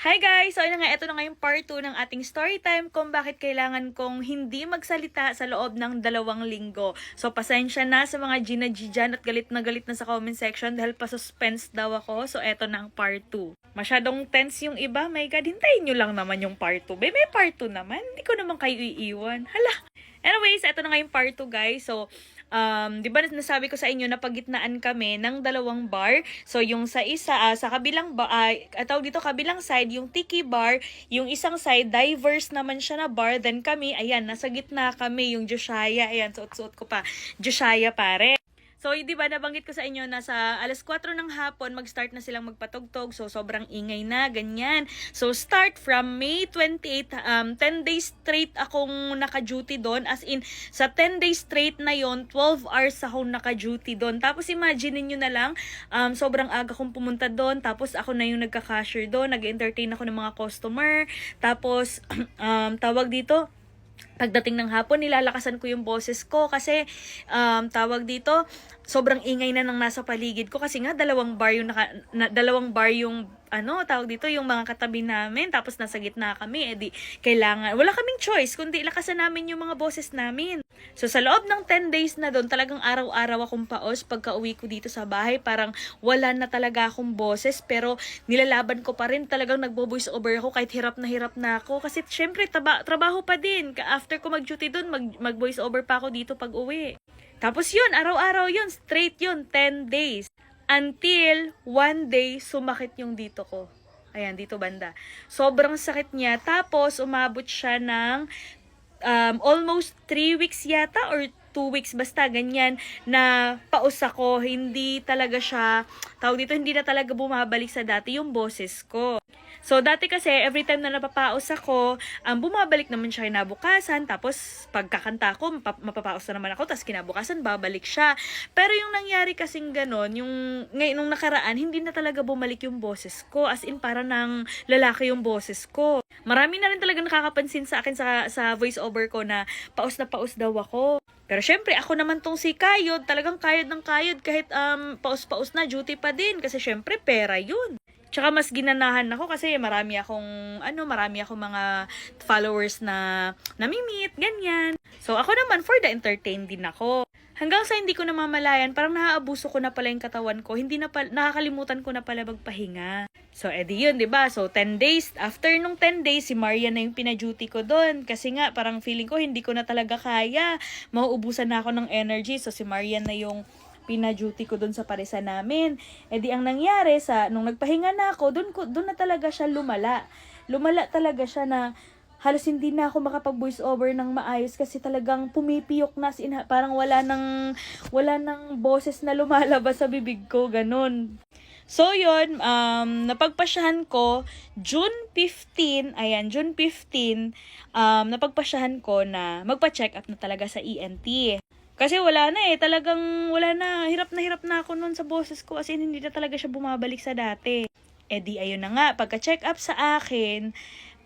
Hi guys! So ayun na nga, ito na nga yung part 2 ng ating story time kung bakit kailangan kong hindi magsalita sa loob ng 2 linggo. So pasensya na sa mga Gina G dyan at galit na sa comment section dahil pa-suspense daw ako. So eto na ang part 2. Masyadong tense yung iba. My God, hintayin nyo lang naman yung part 2. May part 2 naman. Hindi ko naman kayo iiwan. Hala! Anyways, ito na nga yung part 2 guys. So, di ba nasabi ko sa inyo na pagitnaan kami ng 2 bar. So, yung sa isa, sa kabilang tawag dito, kabilang side, yung tiki bar, yung isang side, diverse naman siya na bar. Then kami, ayan, nasa gitna kami, yung Joshaya. Ayan, suot-suot ko pa. Joshaya pare. So, di ba nabanggit ko sa inyo na sa alas 4 ng hapon, mag-start na silang magpatugtog. So, sobrang ingay na, ganyan. So, start from May 28, 10 days straight akong naka-duty doon. As in, sa 10 days straight na yon 12 hours akong naka-duty doon. Tapos, imagine niyo na lang, sobrang aga kong pumunta doon. Tapos, ako na yung nagka-cashier doon. Nag-entertain ako ng mga customer. Tapos, tawag dito, pagdating ng hapon, nilalakasan ko yung boses ko kasi tawag dito, sobrang ingay na ng nasa paligid ko kasi nga 2 bar yung 2 bar yung tawag dito, yung mga katabi namin, tapos nasa gitna kami, edi kailangan, wala kaming choice kundi lakasan namin yung mga boses namin. So sa loob ng 10 days na doon, talagang araw-araw akong paos pagka-uwi ko dito sa bahay, parang wala na talaga akong boses, pero nilalaban ko pa rin, talagang nagbo-voice over ako kahit hirap na ako kasi syempre trabaho pa din. After ko mag-duty doon, mag-voice over pa ako dito pag-uwi. Tapos yun, araw-araw yun, straight yun, 10 days. Until one day, sumakit yung dito ko. Ayan, dito banda. Sobrang sakit niya. Tapos, umabot siya ng almost 3 weeks yata or 2 weeks, basta ganyan, na paus ako. Hindi talaga siya, tawag dito, hindi na talaga bumabalik sa dati yung boses ko. So, dati kasi, every time na napapaos ako, bumabalik naman siya kinabukasan, tapos pagkakanta ko, mapapaos na naman ako, tapos kinabukasan, babalik siya. Pero yung nangyari kasing ganon, ngayon nung nakaraan, hindi na talaga bumalik yung boses ko, as in para ng lalaki yung boses ko. Marami na rin talaga nakakapansin sa akin sa voice over ko na paus daw ako. Pero syempre, ako naman tong si Kayod, talagang kayod ng kayod kahit paus na, duty pa din, kasi syempre, pera yun. Tsaka mas ginanahan ako kasi marami akong mga followers na nami-meet, ganyan. So ako naman for the entertain din ako. Hanggang sa hindi ko namamalayan, parang naaabuso ko na pala yung katawan ko. Nakakalimutan ko na pala magpahinga. So edi yun, 'di ba? So 10 days, after nung 10 days, si Maria na yung pina-duty ko doon kasi nga parang feeling ko hindi ko na talaga kaya. Mauubusan na ako ng energy. So si Maria na yung pina-duty ko doon sa parisa namin. E di ang nangyari nung nagpahinga na ako, doon na talaga siya lumala. Lumala talaga siya na halos hindi na ako makapag-voice over ng maayos kasi talagang pumipiyok na, parang wala nang boses na lumalabas sa bibig ko, ganun. So yun, napagpasyahan ko June 15, napagpasyahan ko na magpa-check up na talaga sa ENT. Kasi wala na hirap na ako nun sa boses ko, as in hindi na talaga siya bumabalik sa dati. Eh di ayun na nga, pagka-check up sa akin,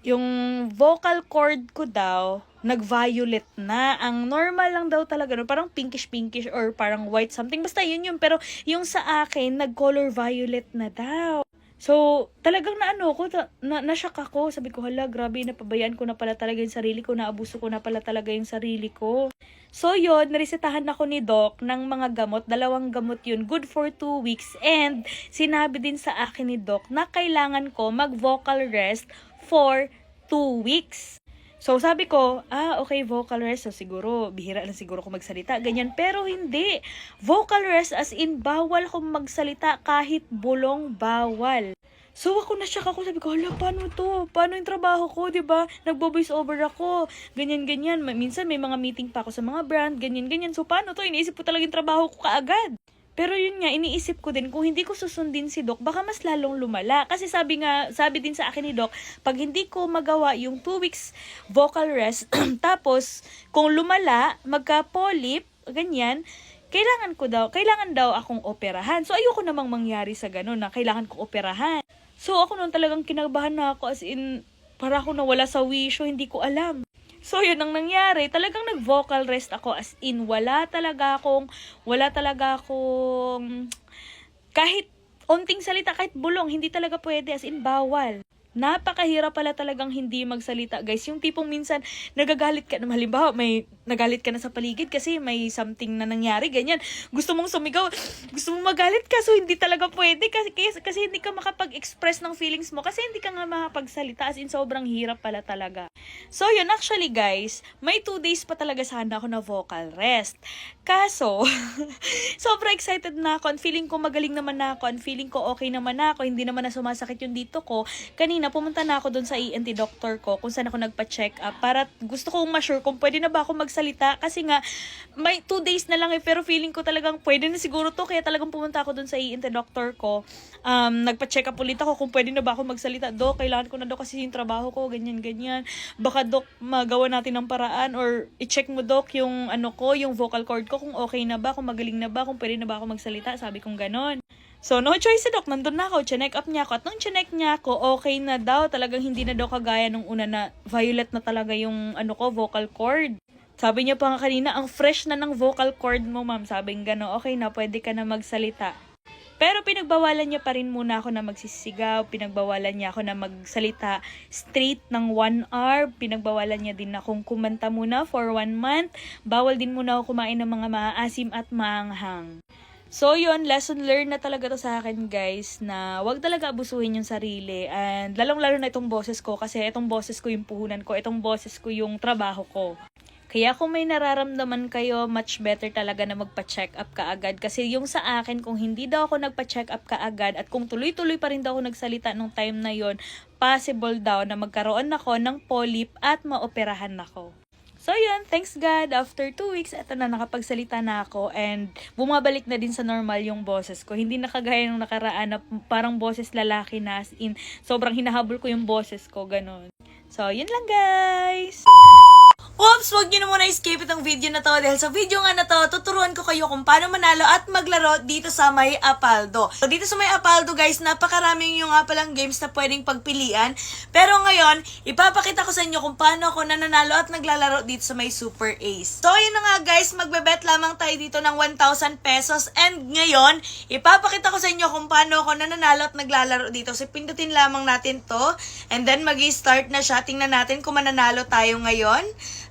yung vocal cord ko daw, nag-violet na. Ang normal lang daw talaga, parang pinkish or parang white something. Basta yun. Pero yung sa akin, nag-color violet na daw. So, talagang na-shock ako. Sabi ko, hala, grabe, napabayaan ko na pala talaga yung sarili ko, naabuso ko na pala talaga yung sarili ko. So, yun, naresetahan ako ni Doc ng mga gamot, 2 gamot yun, good for 2 weeks. And, sinabi din sa akin ni Doc na kailangan ko mag-vocal rest for 2 weeks. So, sabi ko, okay, vocal rest. So, siguro, bihira lang siguro ko magsalita. Ganyan. Pero hindi. Vocal rest as in, bawal akong magsalita kahit bulong bawal. So, na-shock ako. Sabi ko, hala, paano to? Paano yung trabaho ko, diba? Nagbo-voice over ako. Ganyan. Minsan, may mga meeting pa ako sa mga brand. Ganyan. So, paano to? Iniisip ko talaga yung trabaho ko kaagad. Pero yun nga, iniisip ko din, kung hindi ko susundin si Doc, baka mas lalong lumala. Kasi sabi din sa akin ni Doc, pag hindi ko magawa yung 2 weeks vocal rest, tapos kung lumala, magka-polyp, ganyan, kailangan daw akong operahan. So ayoko namang mangyari sa ganun na kailangan ko operahan. So ako noon talagang kinabahan na ako, as in, para ako nawala sa wisyo, hindi ko alam. So, yun ang nangyari. Talagang nag-vocal rest ako, as in, wala talaga akong, kahit onting salita, kahit bulong, hindi talaga pwede, as in, bawal. Napakahirap pala talagang hindi magsalita, guys. Yung tipong minsan nagagalit ka na, halimbawa may nagalit ka na sa paligid kasi may something na nangyari, ganyan. Gusto mong sumigaw, gusto mong magalit ka, so hindi talaga pwede kasi hindi ka makapag-express ng feelings mo kasi hindi ka nga makapagsalita, as in sobrang hirap pala talaga. So yun, actually guys, may 2 days pa talaga sana ako na vocal rest. Kaso, sobrang excited na ako, and feeling ko magaling naman na ako, and feeling ko okay naman na ako, hindi naman na sumasakit yung dito ko. Kanina, pumunta na ako dun sa ENT doctor ko kung saan ako nagpa-check up para gusto kong ma-sure kung pwede na ba ako magsalita kasi nga, may 2 days na lang pero feeling ko talagang pwede na siguro to, kaya talagang pumunta ako dun sa ENT doctor ko. Nagpa-check up ulit ako kung pwede na ba ako magsalita. Dok, kailangan ko na daw kasi yung trabaho ko, ganyan. Baka Dok, magawa natin ng paraan or i-check mo Dok yung yung vocal cord ko kung okay na ba, kung magaling na ba, kung pwede na ba ako magsalita, sabi kong ganon. So, no choice si Doc. Nandun na ako. Chinek up niya ako. At nung chinek niya ako, okay na daw. Talagang hindi na daw kagaya nung una na violet na talaga yung vocal cord. Sabi niya pa nga kanina, ang fresh na ng vocal cord mo, ma'am. Sabi nga gano'n, okay na, pwede ka na magsalita. Pero pinagbawalan niya pa rin muna ako na magsisigaw. Pinagbawalan niya ako na magsalita straight ng 1 hour. Pinagbawalan niya din akong kumanta muna for 1 month. Bawal din muna ako kumain ng mga maasim at maanghang. So yun, lesson learned na talaga to sa akin guys, na wag talaga abusuhin yung sarili, and lalong-lalo na itong boses ko kasi itong boses ko yung puhunan ko, itong boses ko yung trabaho ko. Kaya kung may nararamdaman kayo, much better talaga na magpa-check up kaagad. Kasi yung sa akin, kung hindi daw ako nagpa-check up kaagad at kung tuloy-tuloy pa rin daw ako nagsalita nung time na yon, possible daw na magkaroon ako ng polyp at maoperahan ako. So yun, thanks God, after 2 weeks, eto na, nakapagsalita na ako and bumabalik na din sa normal yung boses ko. Hindi na kagaya nung nakaraan na parang boses lalaki na, as in, sobrang hinahabol ko yung boses ko, ganun. So, yun lang guys! Oops! Huwag nyo na muna escape itong video na to dahil sa video nga na to, tuturuan ko kayo kung paano manalo at maglaro dito sa May Apaldo. So, dito sa May Apaldo guys, napakaraming yung nga palang games na pwedeng pagpilian. Pero ngayon, ipapakita ko sa inyo kung paano ako nananalo at naglalaro dito sa May Super Ace. So, yun na nga guys, magbebet lamang tayo dito ng 1,000 pesos. And ngayon, ipapakita ko sa inyo kung paano ako nananalo at naglalaro dito. So, pindutin lamang natin to. And then, mag-i-start na siya. Tingnan natin kung mananalo tayo ngayon.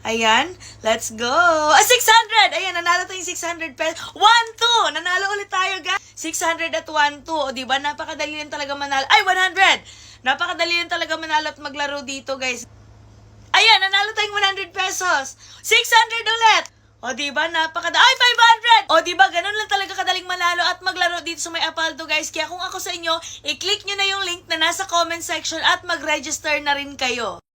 Ayan, let's go. 600! Ayan, nanalo tayong 600 pesos. 1-2! Nanalo ulit tayo, guys. 600 at 1-2. O, diba? Napakadali lang talaga manalo. Ay, 100! Napakadali lang talaga manalo at maglaro dito, guys. Ayan, nanalo tayong 100 pesos. 600 ulit! O, diba? Ay, 500! O, diba? Ganun lang talaga kadaling manalo at maglaro dito sa May Apaldo, guys. Kaya kung ako sa inyo, i-click nyo na yung link na nasa comment section at mag-register na rin kayo.